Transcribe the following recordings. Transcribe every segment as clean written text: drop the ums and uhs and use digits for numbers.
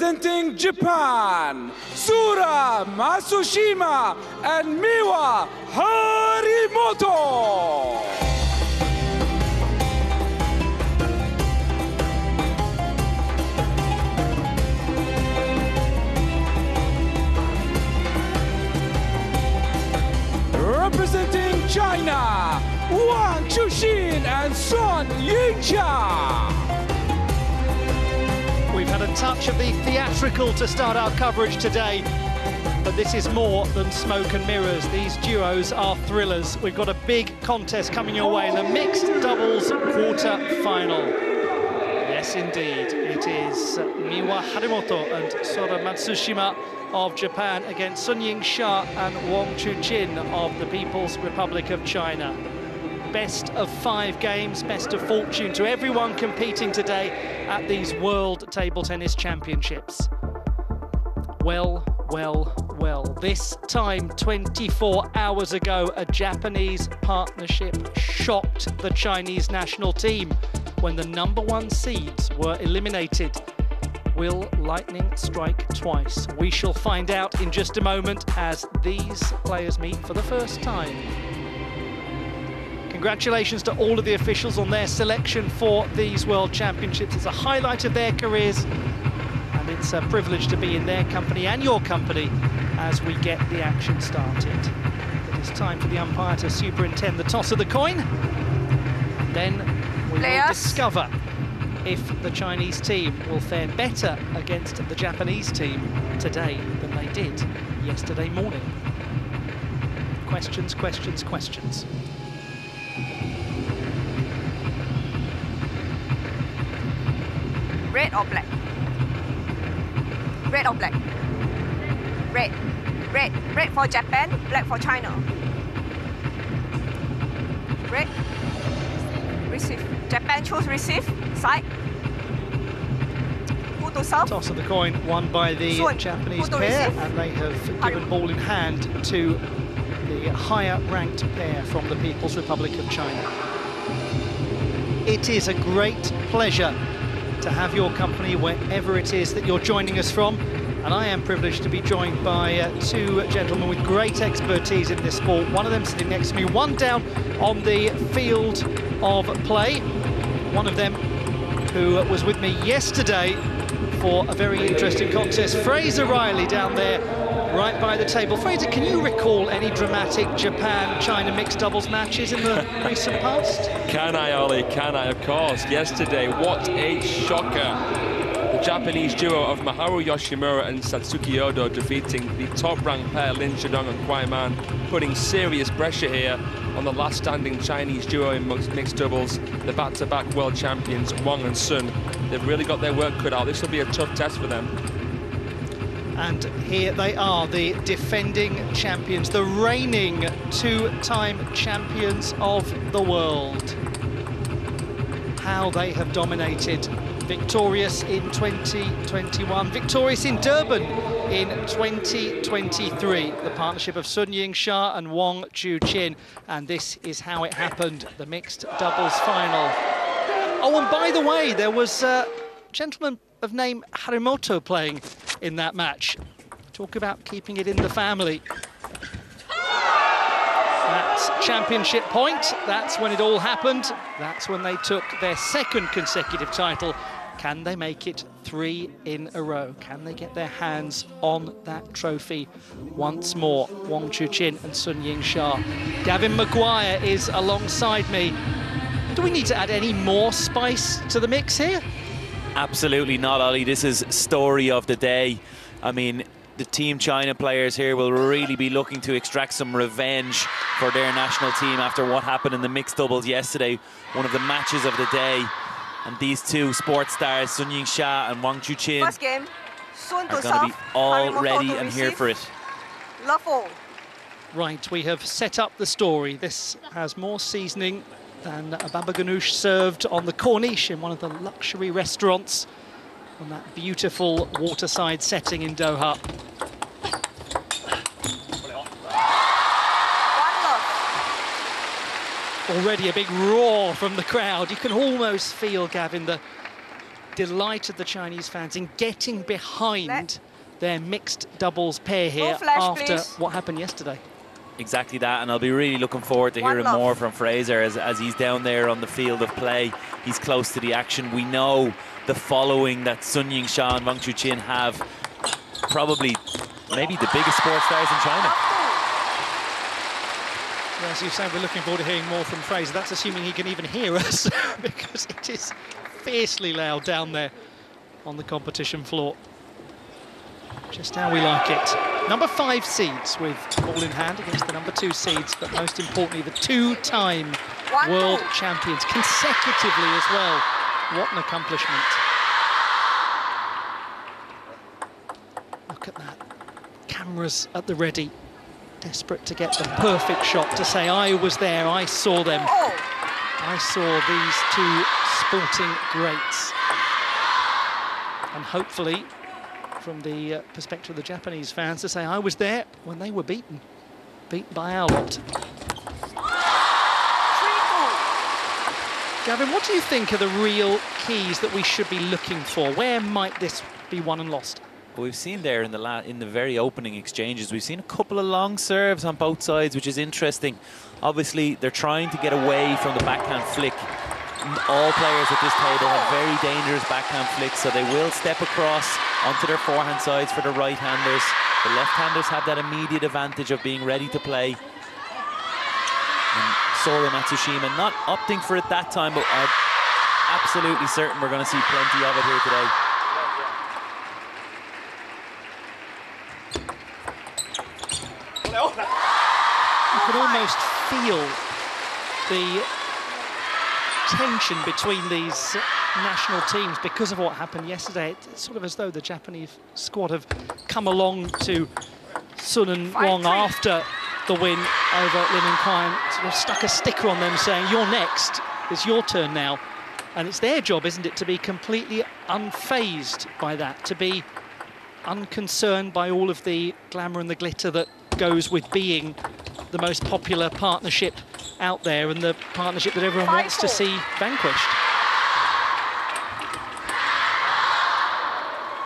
Representing Japan, Sura Matsushima and Miwa Harimoto. Representing China, Wang Chuxin and Sun Yingxia. We've had a touch of the theatrical to start our coverage today, but this is more than smoke and mirrors. These duos are thrillers. We've got a big contest coming your way in the mixed doubles quarter-final. Yes, indeed, it is Miwa Harimoto and Sora Matsushima of Japan against Sun Yingxia and Wang Chuxin of the People's Republic of China. Best of 5 games, best of fortune to everyone competing today at these World Table Tennis Championships. Well, this time 24 hours ago, a Japanese partnership shocked the Chinese national team when the #1 seeds were eliminated. Will lightning strike twice? We shall find out in just a moment as these players meet for the first time. Congratulations to all of the officials on their selection for these World Championships. It's a highlight of their careers, and it's a privilege to be in their company and your company as we get the action started. It is time for the umpire to superintend the toss of the coin. Then we will discover if the Chinese team will fare better against the Japanese team today than they did yesterday morning. Questions, questions, questions. Red or black? Red or black? Red. Red. Red for Japan, black for China. Red. Receive. Japan choose receive. Side. Who to serve? Toss of the coin won by the Japanese pair, and they have given ball in hand to the higher ranked pair from the People's Republic of China. It is a great pleasure to have your company wherever it is that you're joining us from, and I am privileged to be joined by 2 gentlemen with great expertise in this sport. One of them sitting next to me, one down on the field of play, one of them who was with me yesterday for a very interesting contest, Fraser Riley down there right by the table. Fraser, can you recall any dramatic Japan-China mixed doubles matches in the recent past? Can I, Ollie? Can I? Of course. Yesterday, what a shocker. The Japanese duo of Maharu Yoshimura and Satsuki Odo defeating the top-ranked pair Lin Shidong and Guai Man, putting serious pressure here on the last standing Chinese duo in mixed doubles, the back-to-back world champions Wang and Sun. They've really got their work cut out. This will be a tough test for them. And here they are, the defending champions, the reigning 2-time champions of the world. How they have dominated. Victorious in 2021, victorious in Durban in 2023. The partnership of Sun Yingxia and Wang Chuxin, and this is how it happened, the mixed doubles final. Oh, and by the way, there was a gentleman of name Harimoto playing in that match. Talk about keeping it in the family. That's championship point. That's when it all happened. That's when they took their 2nd consecutive title. Can they make it 3 in a row? Can they get their hands on that trophy once more? Wang Chuxin and Sun Yingxia. Gavin Maguire is alongside me. Do we need to add any more spice to the mix here? Absolutely not, Ollie. This is story of the day. I mean, the Team China players here will really be looking to extract some revenge for their national team after what happened in the mixed doubles yesterday, one of the matches of the day. And these 2 sports stars, Sun Yingxia and Wang Chuxin, First game, Sun are to going to be serve, all Harimoto ready to and here receive. for it. Love all. Right, we have set up the story. This has more seasoning than a baba ganoush served on the Corniche in one of the luxury restaurants on that beautiful waterside setting in Doha. Already a big roar from the crowd. You can almost feel, Gavin, the delight of the Chinese fans in getting behind their mixed doubles pair here flash, after please. what happened yesterday. Exactly that, and I'll be really looking forward to hearing more from Fraser as he's down there on the field of play. He's close to the action. We know the following that Sun Yingxia and Wang Chuqin have, probably maybe the biggest sports stars in China. Well, as you say, we're looking forward to hearing more from Fraser. That's assuming he can even hear us because it is fiercely loud down there on the competition floor. Just how we like it. Number 5 seeds with ball in hand against the number 2 seeds, but most importantly, the 2-time world champions consecutively as well. What an accomplishment. Look at that. Cameras at the ready. Desperate to get the perfect shot to say, I was there, I saw them. I saw these 2 sporting greats. And hopefully, from the perspective of the Japanese fans, to say I was there when they were beaten by our lot. Gavin, what do you think are the real keys that we should be looking for? Where might this be won and lost? Well, we've seen there in the very opening exchanges, we've seen a couple of long serves on both sides, which is interesting. Obviously, they're trying to get away from the backhand flick. All players at this table have very dangerous backhand flicks, so they will step across onto their forehand sides for the right-handers. The left-handers have that immediate advantage of being ready to play. And Sora Matsushima not opting for it that time, but I'm absolutely certain we're going to see plenty of it here today. You can almost feel the tension between these national teams because of what happened yesterday. It's sort of as though the Japanese squad have come along to Sun and Wang after the win over Lin and Kwai, sort of stuck a sticker on them saying, you're next, it's your turn now. And it's their job, isn't it, to be completely unfazed by that, to be unconcerned by all of the glamour and the glitter that goes with being the most popular partnership out there and the partnership that everyone wants to see vanquished.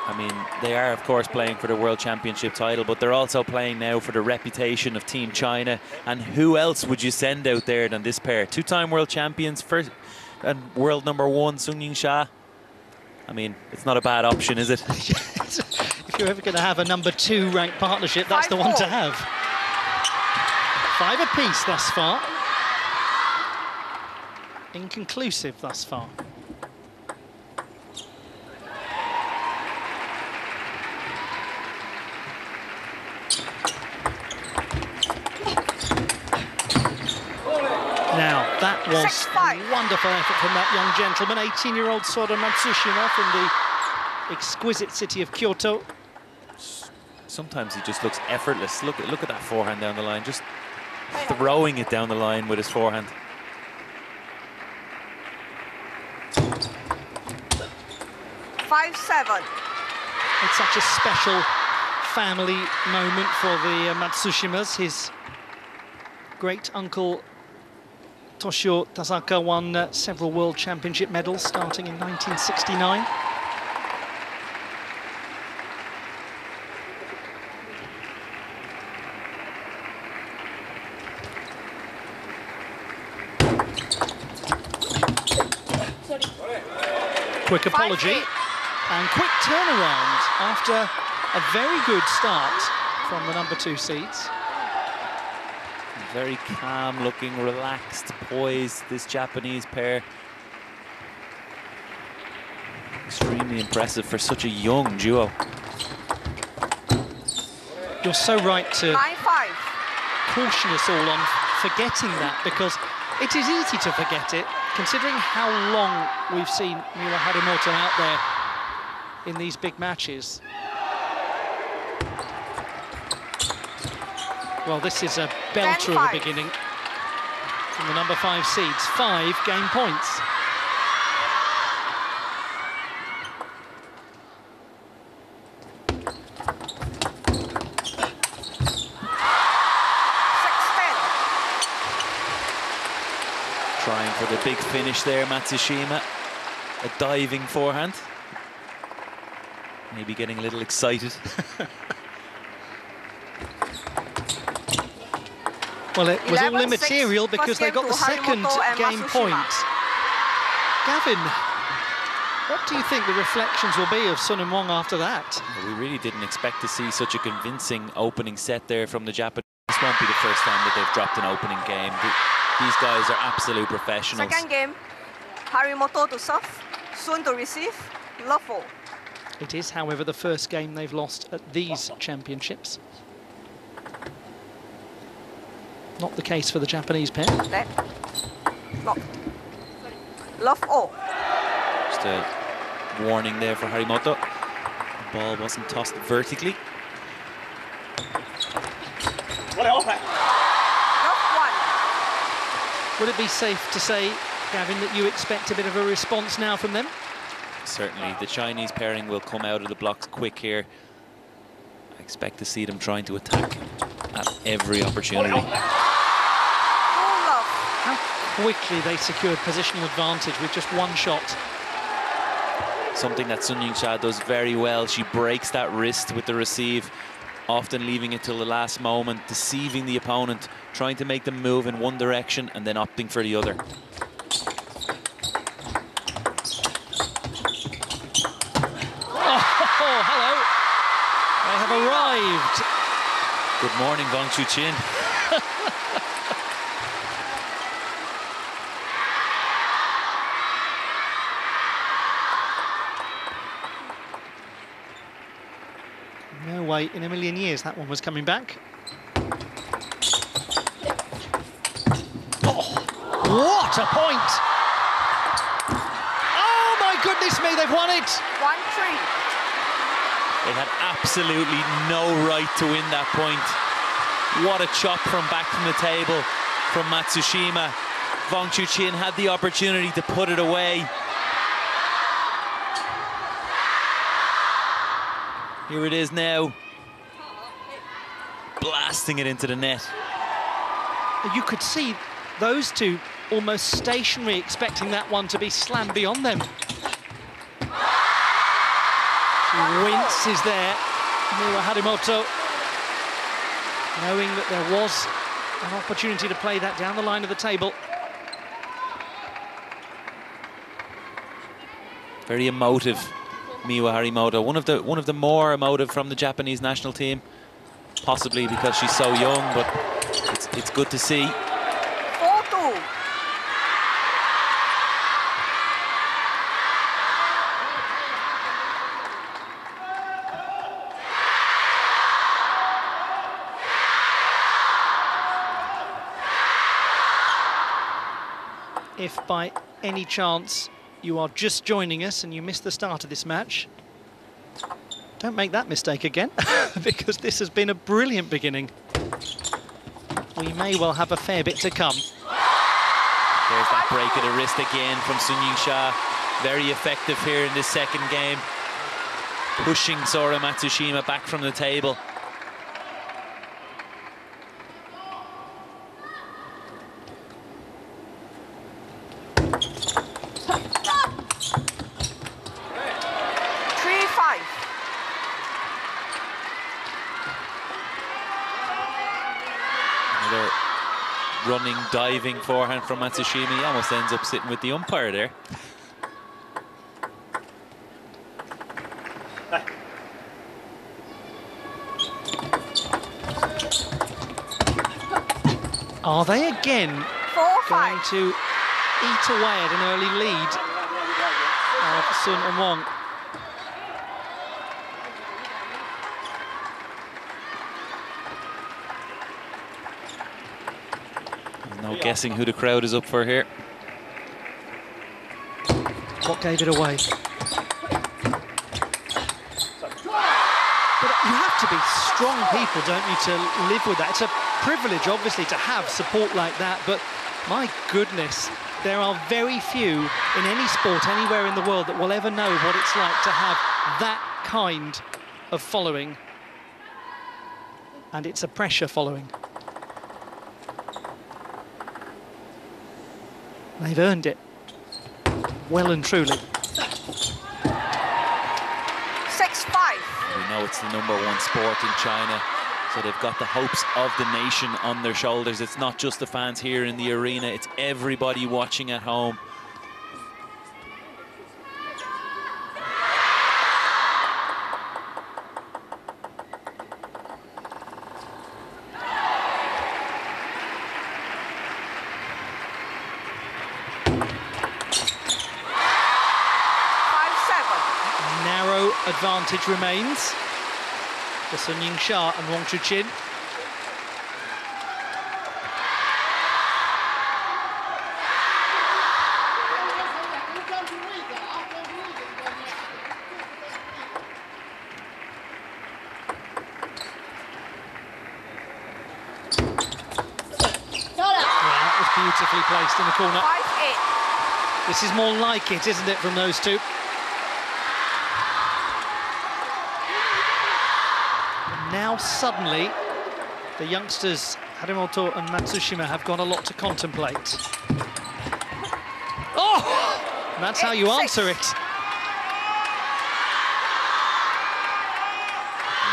I mean, they are, of course, playing for the World Championship title, but they're also playing now for the reputation of Team China. And who else would you send out there than this pair? 2-time world champions, first and world number 1, Sun Yingxia. I mean, it's not a bad option, is it? If you're ever going to have a number 2 ranked partnership, that's the one to have. 5 apiece thus far. Inconclusive thus far. Now, that was a wonderful effort from that young gentleman, 18-year-old Sora Matsushima from the exquisite city of Kyoto. Sometimes he just looks effortless. Look at that forehand down the line, just throwing it down the line with his forehand. It's such a special family moment for the Matsushimas. His great uncle Toshio Tasaka won several world championship medals starting in 1969. Quick apology and quick turnaround after a very good start from the number 2 seeds. Very calm looking, relaxed, poised, this Japanese pair. Extremely impressive for such a young duo. You're so right to caution us all on forgetting that, because it is easy to forget it, considering how long we've seen Miura Harimoto out there in these big matches. Well, this is a belter of a beginning from the number 5 seeds. 5 game points. Trying for the big finish there, Matsushima. A diving forehand. Maybe getting a little excited. Well, it was all 11-6, immaterial because they got the second game point. Gavin, what do you think the reflections will be of Sun and Wong after that? Well, we really didn't expect to see such a convincing opening set there from the Japanese. This won't be the first time that they've dropped an opening game. These guys are absolute professionals. Second game, Harimoto to serve, Sun to receive, love all. It is, however, the first game they've lost at these championships. Not the case for the Japanese pair. That, lock. Love all. Just a warning there for Harimoto. The ball wasn't tossed vertically. Love one. Would it be safe to say, Gavin, that you expect a bit of a response now from them? Certainly, the Chinese pairing will come out of the blocks quick here. I expect to see them trying to attack at every opportunity. How quickly they secured positional advantage with just one shot. Something that Sun Ying-sha does very well. She breaks that wrist with the receive, often leaving it till the last moment, deceiving the opponent, trying to make them move in one direction and then opting for the other. Oh, hello. They have arrived. Good morning, Wang Chuqin. No way in a million years that one was coming back. Oh, what a point! Oh my goodness me, they've won it! 1-3. They had absolutely no right to win that point. What a chop from back from the table from Matsushima. Wang Chuqin had the opportunity to put it away. Here it is now. Blasting it into the net. You could see those two almost stationary, expecting that one to be slammed beyond them. She winces there, Miwa Harimoto, knowing that there was an opportunity to play that down the line of the table. Very emotive, Miwa Harimoto. One of the more emotive from the Japanese national team, possibly because she's so young, but it's good to see. 4-2. If by any chance you are just joining us and you missed the start of this match, don't make that mistake again, because this has been a brilliant beginning. We may well have a fair bit to come. There's that break of the wrist again from Sun Ying-sha. Very effective here in this second game. Pushing Sora Matsushima back from the table. Running, diving forehand from Matsushima. He almost ends up sitting with the umpire there. Are they again 4-5. going to eat away at an early lead of Sun and Wong? No guessing who the crowd is up for here. What gave it away? But you have to be strong people, don't you, to live with that. It's a privilege, obviously, to have support like that, but my goodness, there are very few in any sport anywhere in the world that will ever know what it's like to have that kind of following. And it's a pressure following. They've earned it, well and truly. 6-5. know it's the #1 sport in China, so they've got the hopes of the nation on their shoulders. It's not just the fans here in the arena, it's everybody watching at home. Advantage remains for Sun Ying-sha and Wang Chuqin. That was beautifully placed in the corner. 5-8. This is more like it, isn't it, from those two? Now suddenly, the youngsters Harimoto and Matsushima have got a lot to contemplate. Oh! And that's how you answer it.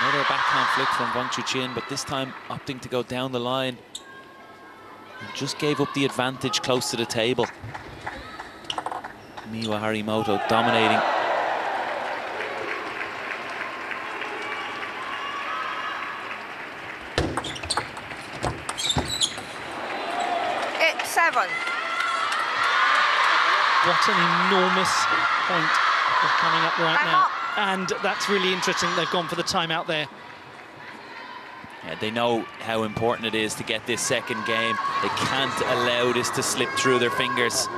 Another backhand flick from Wang Chuqin, but this time opting to go down the line. And just gave up the advantage close to the table. Miwa Harimoto dominating. What an enormous point that's coming up right now. And that's really interesting. They've gone for the timeout there. Yeah, they know how important it is to get this second game. They can't allow this to slip through their fingers.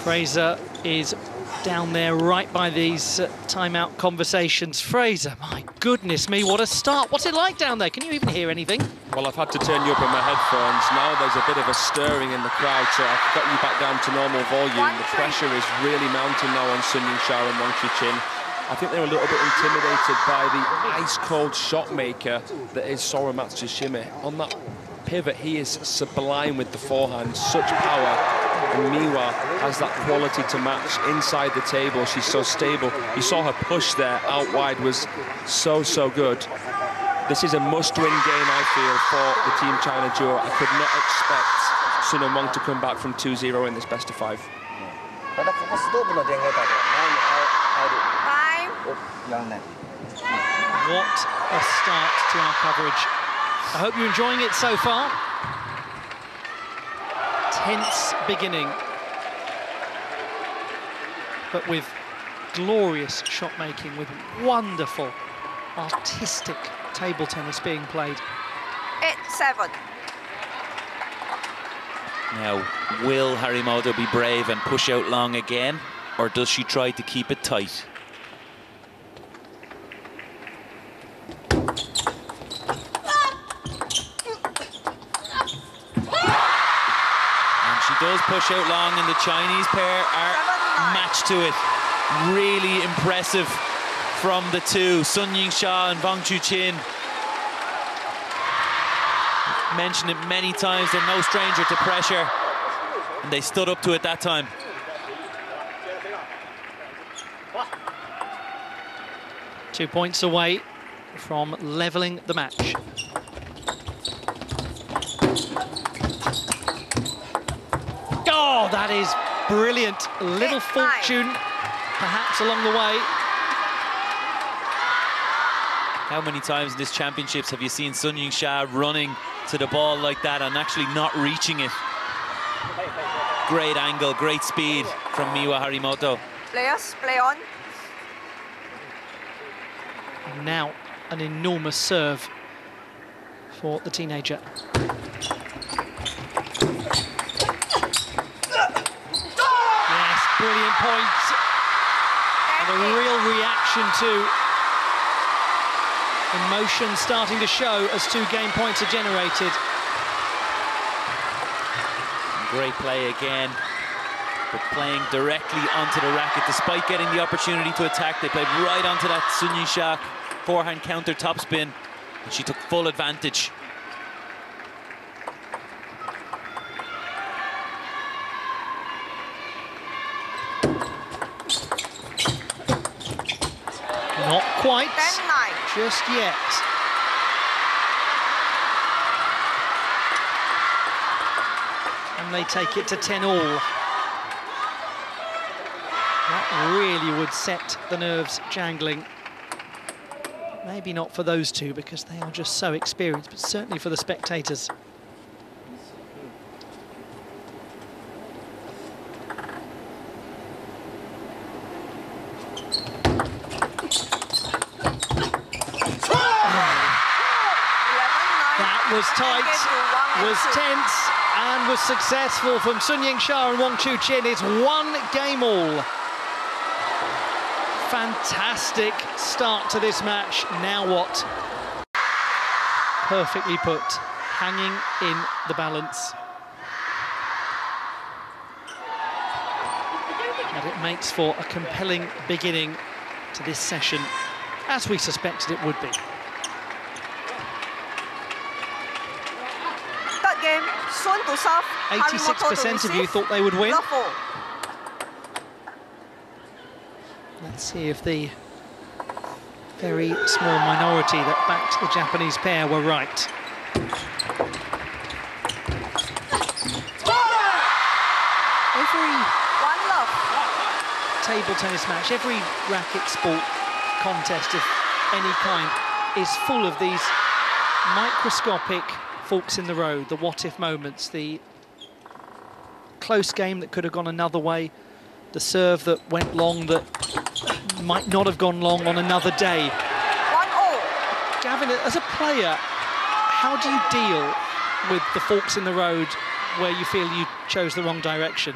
Fraser is down there right by these timeout conversations. Fraser, my goodness me, what a start. What's it like down there? Can you even hear anything? Well, I've had to turn you up in my headphones. Now there's a bit of a stirring in the crowd, so I've got you back down to normal volume. The pressure is really mounting now on Sun Ying-sha and Wang Chuqin. I think they're a little bit intimidated by the ice-cold shot maker that is Sora Matsushima. On that pivot, he is sublime with the forehand, such power. And Miwa has that quality to match inside the table. She's so stable. You saw her push there out wide was so good. This is a must-win game, I feel, for the Team China duo. I could not expect Sun and Wang to come back from 2-0 in this best-of-5. What a start to our coverage. I hope you're enjoying it so far. Tense beginning, but with glorious shot making, with wonderful artistic table tennis being played. 8-7. Now, will Harimoto be brave and push out long again, or does she try to keep it tight? Does push out long, and the Chinese pair are matched to it. Really impressive from the two, Sun Ying-sha and Wang Chuqin. Mentioned it many times, they're no stranger to pressure, and they stood up to it that time. Two points away from levelling the match. Oh, that is brilliant. A little fortune, perhaps, along the way. How many times in this championships have you seen Sun Ying-sha running to the ball like that and actually not reaching it? Great angle, great speed from Miwa Harimoto. Players, play on. Now, an enormous serve for the teenager. Brilliant points, and a real reaction to emotion starting to show as 2 game points are generated. Great play again, but playing directly onto the racket despite getting the opportunity to attack. They played right onto that Sun Ying-sha forehand counter topspin, and she took full advantage. Not quite. 10-9. Just yet. And they take it to 10-all. That really would set the nerves jangling. Maybe not for those two because they are just so experienced, but certainly for the spectators. That was tight, was tense, and was successful from Sun Ying-sha and Wang Chuqin. It's 1-all. Fantastic start to this match. Now what? Perfectly put, hanging in the balance. And it makes for a compelling beginning to this session, as we suspected it would be. Third game, Sun to serve. 86% of you thought they would win. Love 4. Let's see if the very small minority that backed the Japanese pair were right. Every 1-love. table tennis match, every racket sport contest of any kind is full of these microscopic forks in the road, the what-if moments, the close game that could have gone another way, the serve that went long that might not have gone long on another day. 1-all. Gavin, as a player, how do you deal with the forks in the road where you feel you chose the wrong direction?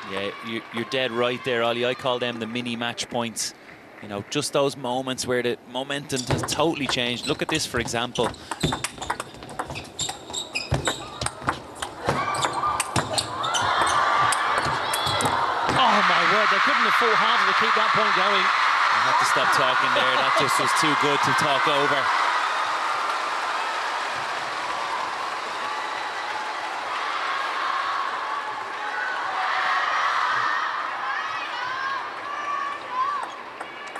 Yeah, you're dead right there, Ollie. I call them the mini match points. You know, just those moments where the momentum has totally changed. Look at this, for example. Oh my word, they couldn't have fought harder to keep that point going. I have to stop talking there. That just was too good to talk over.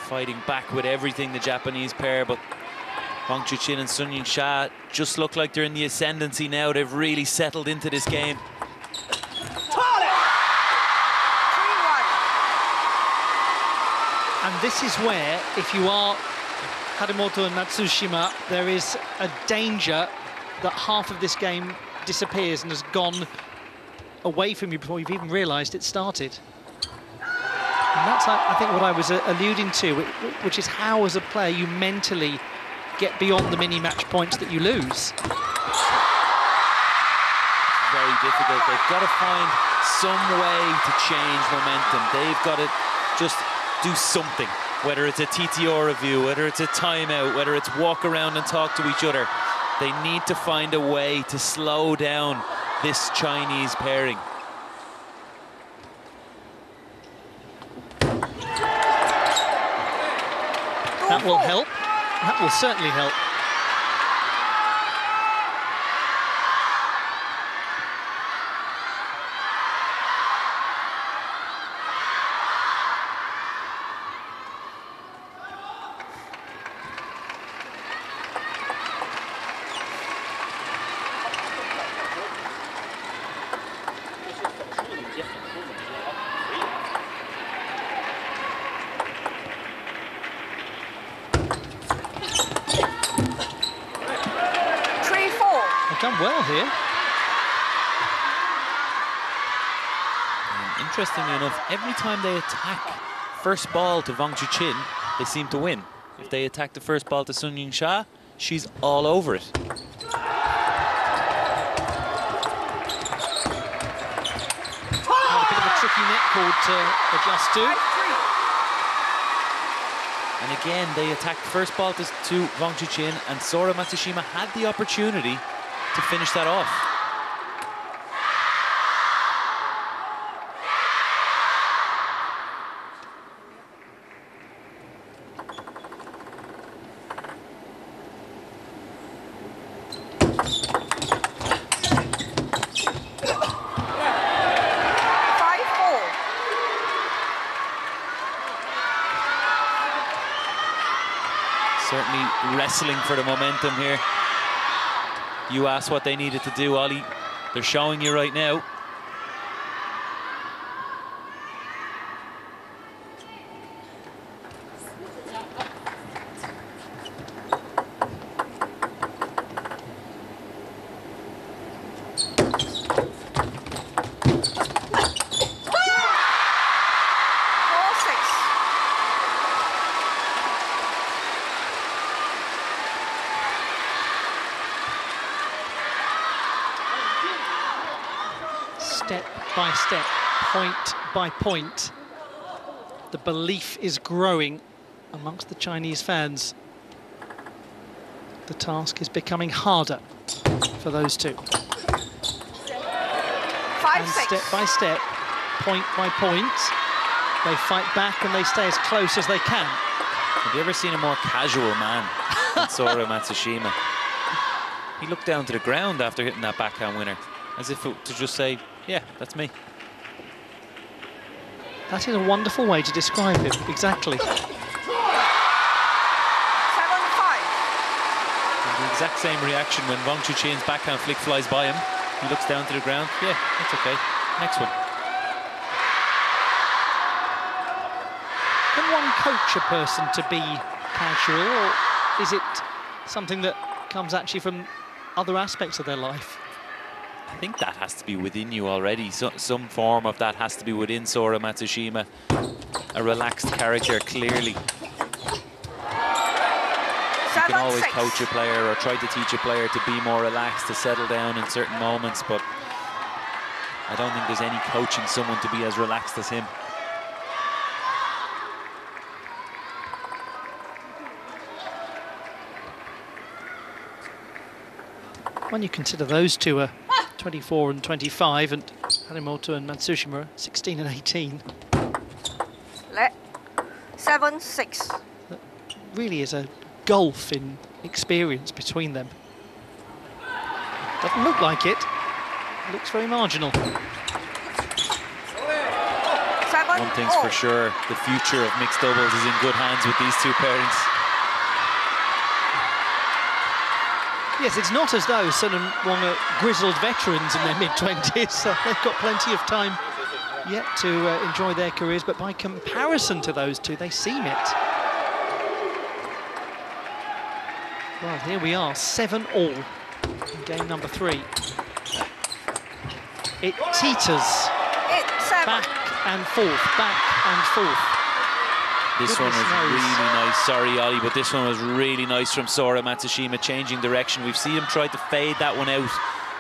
Fighting back with everything, the Japanese pair, but Wang Chuqin and Sun Ying-sha just look like they're in the ascendancy now. They've really settled into this game. 3-1. And this is where, if you are Harimoto and Matsushima, there is a danger that half of this game disappears and has gone away from you before you've even realised it started. And that's, I think, what I was alluding to, which is how, as a player, you mentally get beyond the mini-match points that you lose. Very difficult. They've got to find some way to change momentum. They've got to just do something, whether it's a TTO review, whether it's a timeout, whether it's walk around and talk to each other. They need to find a way to slow down this Chinese pairing. That will help. That will certainly help. Done well here. And interestingly enough, every time they attack first ball to Wang Chuqin, they seem to win. If they attack the first ball to Sun Ying-sha, she's all over it. Had a bit of a tricky net cord to adjust to. And again, they attacked first ball to Wang Chuqin, and Sora Matsushima had the opportunity to finish that off. Certainly wrestling for the momentum here. You asked what they needed to do, Ollie. They're showing you right now. Step by step, point by point, the belief is growing amongst the Chinese fans. The task is becoming harder for those two. 5, And 6. step by step, point by point, they fight back and they stay as close as they can. Have you ever seen a more casual man than Sora Matsushima? He looked down to the ground after hitting that backhand winner, as if to just say, yeah, that's me. That is a wonderful way to describe him, exactly. 7, 5. And the exact same reaction when Wang Chuqin's backhand flick flies by him. He looks down to the ground. Yeah, that's okay. Next one. Can one coach a person to be casual, or is it something that comes actually from other aspects of their life? I think that has to be within you already. Some form of that has to be within Sora Matsushima. A relaxed character, clearly. You can always coach a player or try to teach a player to be more relaxed, to settle down in certain moments, but I don't think there's any coaching someone to be as relaxed as him. When you consider those two are 24 and 25, and Harimoto and Matsushima are 16 and 18. 7, 6. That really is a gulf in experience between them. Doesn't look like it. It looks very marginal. 7, One thing's for sure, the future of mixed doubles is in good hands with these two pairings. Yes, it's not as though Sun and Wong are grizzled veterans in their mid-20s, so they've got plenty of time yet to enjoy their careers, but by comparison to those two, they seem it. Well, here we are, 7-all in game number 3. It teeters 8, 7. back and forth, back and forth. This one was Goodness knows. really nice, sorry Ollie, but this one was really nice from Sora Matsushima, changing direction. We've seen him try to fade that one out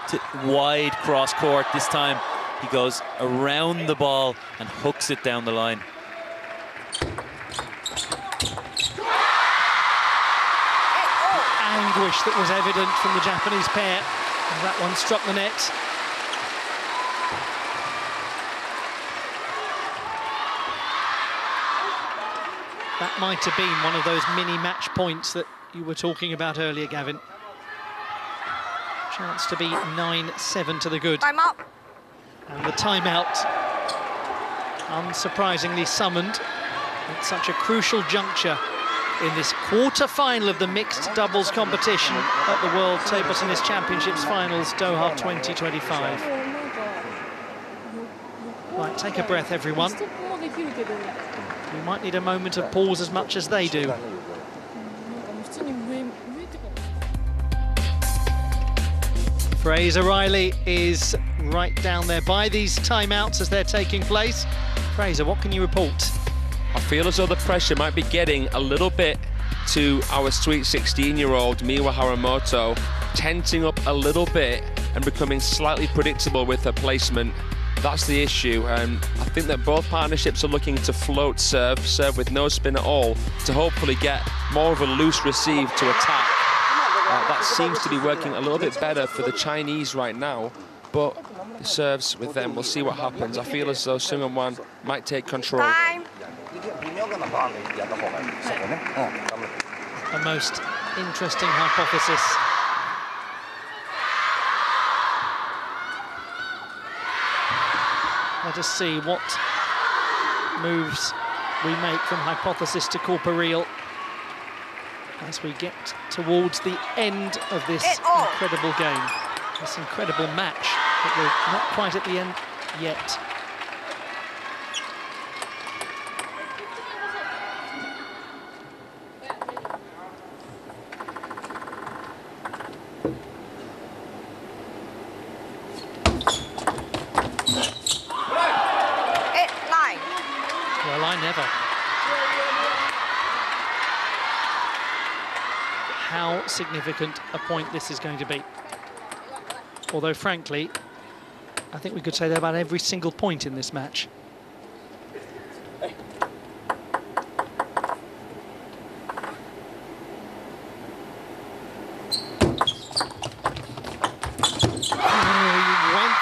to wide cross court. This time he goes around the ball and hooks it down the line. Anguish that was evident from the Japanese pair as that one struck the net. That might have been one of those mini match points that you were talking about earlier, Gavin. Chance to be 9-7 to the good. Time out. And the timeout, unsurprisingly summoned at such a crucial juncture in this quarter-final of the mixed doubles competition at the World Table Tennis Championships Finals, Doha 2025. Right, take a breath, everyone. We might need a moment of pause as much as they do. Fraser Riley is right down there by these timeouts as they're taking place. Fraser, what can you report? I feel as though the pressure might be getting a little bit to our sweet 16-year-old Miwa Harimoto, tensing up a little bit and becoming slightly predictable with her placement. That's the issue, and I think that both partnerships are looking to float serve with no spin at all, to hopefully get more of a loose receive to attack. That seems to be working a little bit better for the Chinese right now, but the serves with them, we'll see what happens. I feel as though Sung Won might take control. Time. A most interesting hypothesis. Let us see what moves we make from hypothesis to corporeal. as we get towards the end of this incredible game, this incredible match, but we're not quite at the end yet. Well, I never. How significant a point this is going to be. Although, frankly, I think we could say that about every single point in this match. Went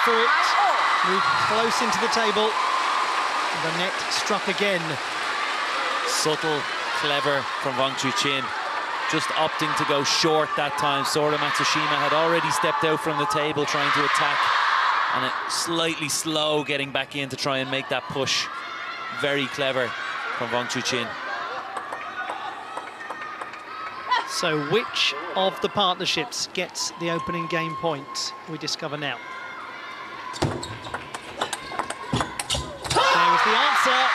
for it, moved close into the table. The net struck again. Subtle, clever from Wang Chuqin. Just opting to go short that time. Sora Matsushima had already stepped out from the table trying to attack, and it slightly slow getting back in to try and make that push. Very clever from Wang Chuqin. So which of the partnerships gets the opening game point? We discover now. There is the answer.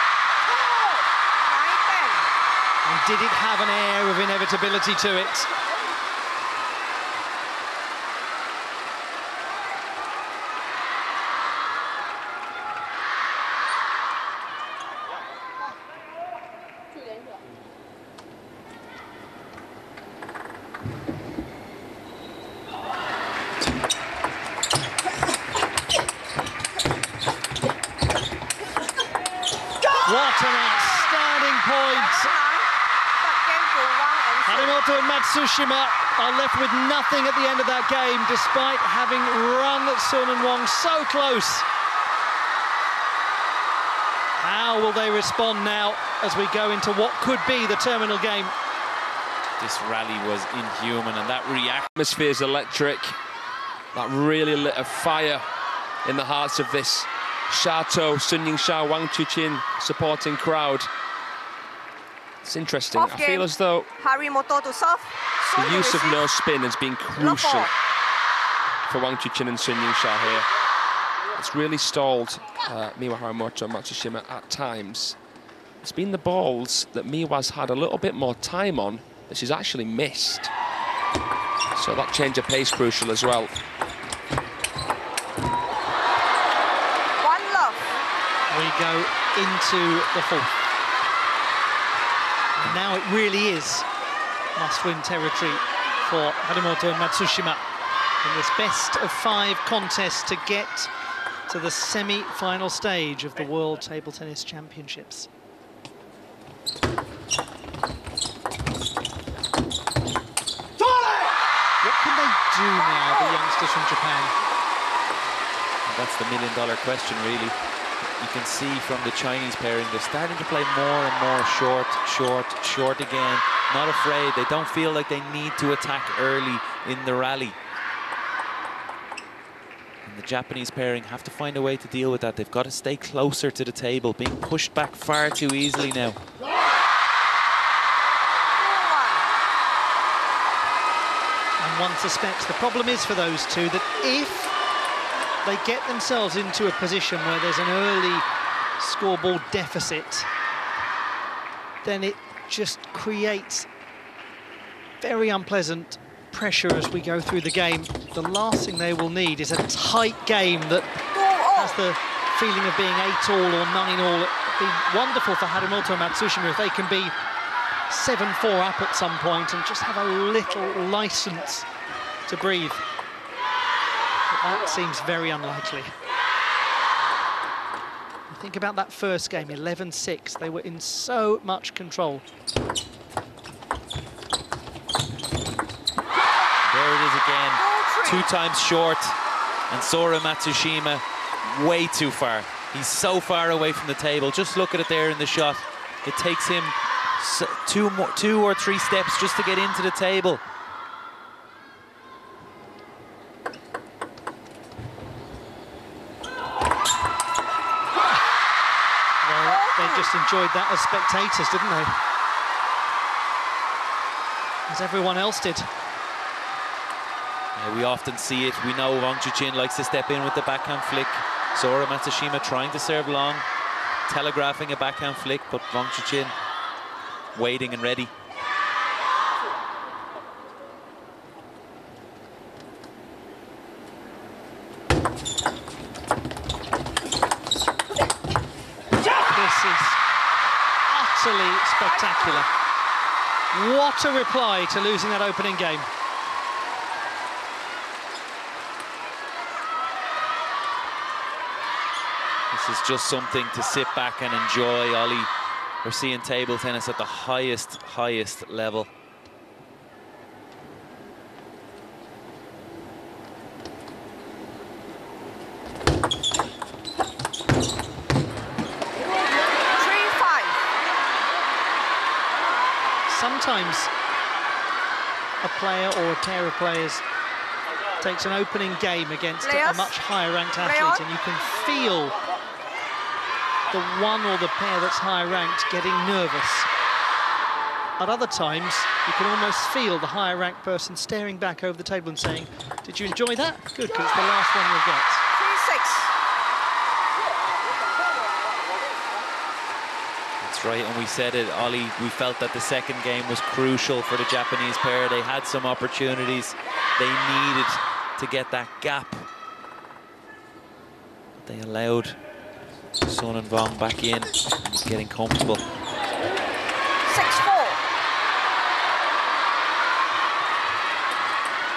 And did it have an air of inevitability to it? What an outstanding point! Harimoto and Matsushima are left with nothing at the end of that game, despite having run Sun and Wang so close. How will they respond now as we go into what could be the terminal game? This rally was inhuman, and that atmosphere is electric. That really lit a fire in the hearts of this Chateau Sun Yingsha Wang Chuqin supporting crowd. It's interesting. I feel as though Harimoto to serve. the use of no spin has been crucial for Wang Chuqin and Sun Yingsha here. It's really stalled Miwa Harimoto and Matsushima at times. It's been the balls that Miwa's had a little bit more time on that she's actually missed. So that change of pace crucial as well. One love. We go into the fourth. And now it really is must-win territory for Harimoto and Matsushima in this best-of-5 contest to get to the semi-final stage of the World Table Tennis Championships. What can they do now, the youngsters from Japan? And that's the million-dollar question, really. You can see from the Chinese pairing, they're starting to play more and more short, short, short again. Not afraid. They don't feel like they need to attack early in the rally. And the Japanese pairing have to find a way to deal with that. They've got to stay closer to the table, being pushed back far too easily now. And one suspects the problem is for those two that if they get themselves into a position where there's an early scoreboard deficit, then it just creates very unpleasant pressure as we go through the game. The last thing they will need is a tight game that has the feeling of being 8-all or 9-all. It'd be wonderful for Harimoto and Matsushima if they can be 7-4 up at some point and just have a little license to breathe. That seems very unlikely. Think about that first game, 11-6. They were in so much control. There it is again. 2 times short. And Sora Matsushima way too far. He's so far away from the table. Just look at it there in the shot. It takes him 2 or 3 steps just to get into the table. Well, they just enjoyed that as spectators, didn't they? as everyone else did. Yeah, we often see it. We know Wang Chuqin likes to step in with the backhand flick. Sora Matsushima trying to serve long, telegraphing a backhand flick, but Wang Chuqin waiting and ready. This is utterly spectacular. What a reply to losing that opening game. This is just something to sit back and enjoy, Ollie. We're seeing table tennis at the highest level. Sometimes a player or a pair of players takes an opening game against a much higher ranked athlete, and you can feel the one or the pair that's higher ranked getting nervous. At other times, you can almost feel the higher ranked person staring back over the table and saying, "Did you enjoy that? Good, because it's the last one you'll get." 3-6. That's right, and we said it, Ollie, we felt that the second game was crucial for the Japanese pair. They had some opportunities. They needed to get that gap. They allowed Sun and Wang back in and getting comfortable. 6-4.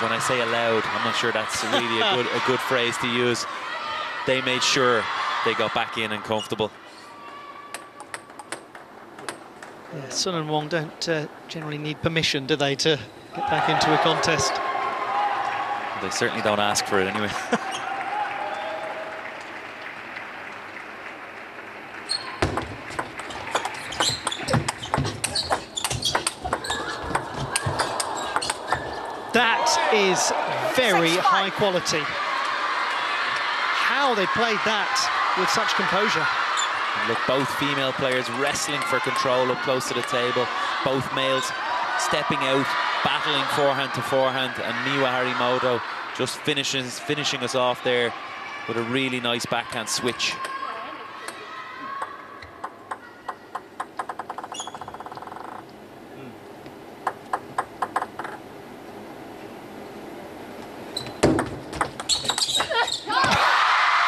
When I say allowed, I'm not sure that's really a good phrase to use. They made sure they got back in and comfortable. Yeah, Sun and Wang don't generally need permission, do they, to get back into a contest? They certainly don't ask for it anyway. That is very high quality. How they played that with such composure. And look, both female players wrestling for control up close to the table. Both males stepping out, battling forehand to forehand, and Miwa Harimoto just finishing us off there with a really nice backhand switch.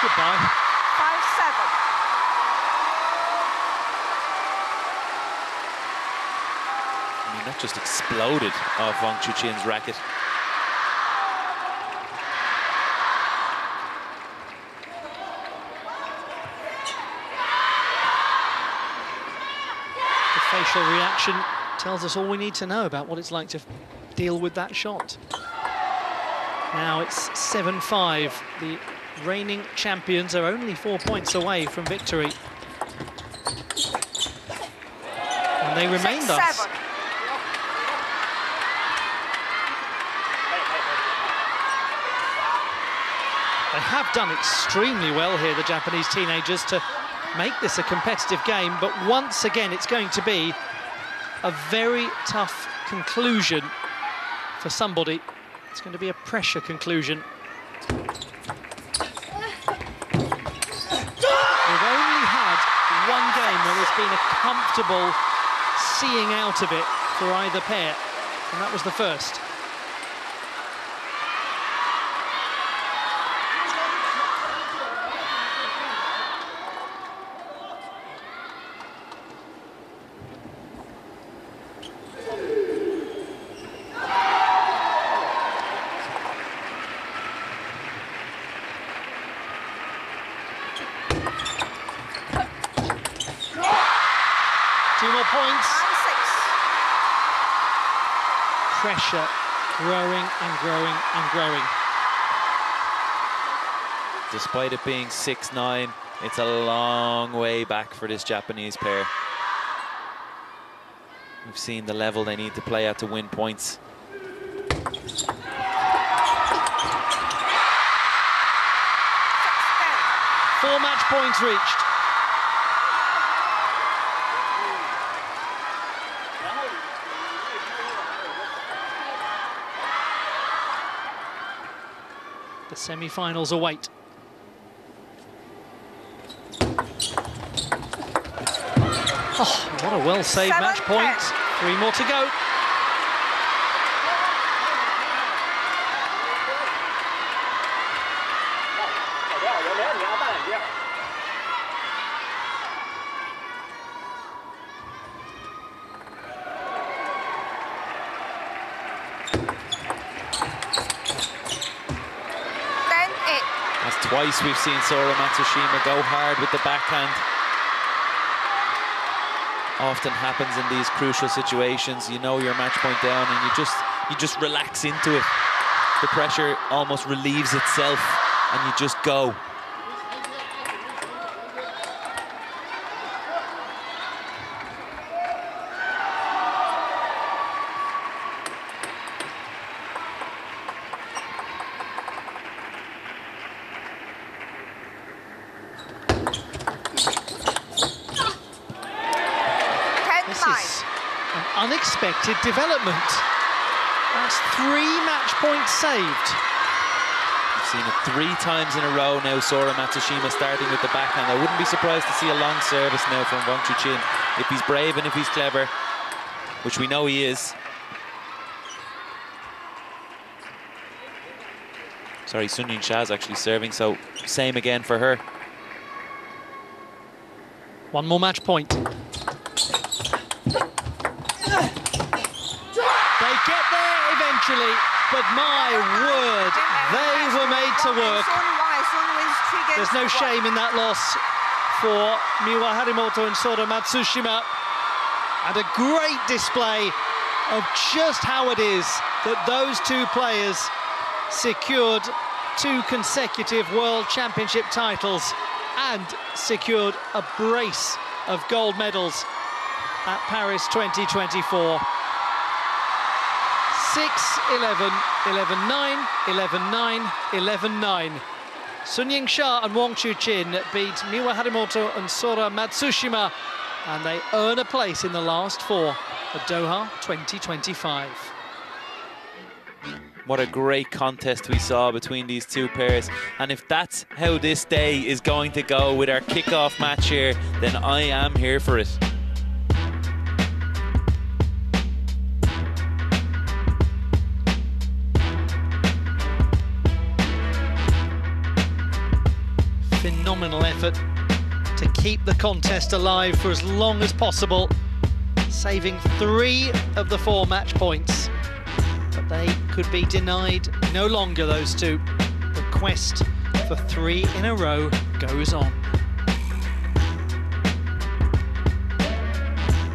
Goodbye. 5-7. I mean, that just exploded off Wang Chuqin's racket. The facial reaction tells us all we need to know about what it's like to deal with that shot. Now it's 7-5. The reigning champions are only 4 points away from victory. And they remain thus. 6-7. They have done extremely well here, the Japanese teenagers, to make this a competitive game, but once again it's going to be a very tough conclusion for somebody. It's going to be a pressure conclusion. We've only had one game where there's been a comfortable seeing out of it for either pair, and that was the first. Pressure growing and growing and growing. Despite it being 6-9, it's a long way back for this Japanese pair. We've seen the level they need to play at to win points. Four match points reached. The semi-finals await. Oh, what a well-saved match point. 3 more to go. That's twice we've seen Sora Matsushima go hard with the backhand. Often happens in these crucial situations. You know your match point down and you just relax into it. The pressure almost relieves itself and you just go. This is an unexpected development. That's 3 match points saved. We've seen it 3 times in a row now, Sora Matsushima starting with the backhand. I wouldn't be surprised to see a long service now from Wang Chuqin if he's brave and if he's clever, which we know he is. Sorry, Sun Ying-sha's actually serving, so same again for her. 1 more match point. They get there eventually, but my word, they were made to work. There's no shame in that loss for Miwa Harimoto and Sora Matsushima. And a great display of just how it is that those 2 players secured 2 consecutive World Championship titles and secured a brace of gold medals at Paris 2024. 6-11, 11-9, 11-9, 11-9. Sun Ying-sha and Wang Chuqin beat Miwa Harimoto and Sora Matsushima, and they earn a place in the last 4 at Doha 2025. What a great contest we saw between these 2 pairs. And if that's how this day is going to go with our kickoff match here, then I am here for it. Phenomenal effort to keep the contest alive for as long as possible, saving 3 of the 4 match points. But they could be denied no longer, those 2. The quest for 3 in a row goes on.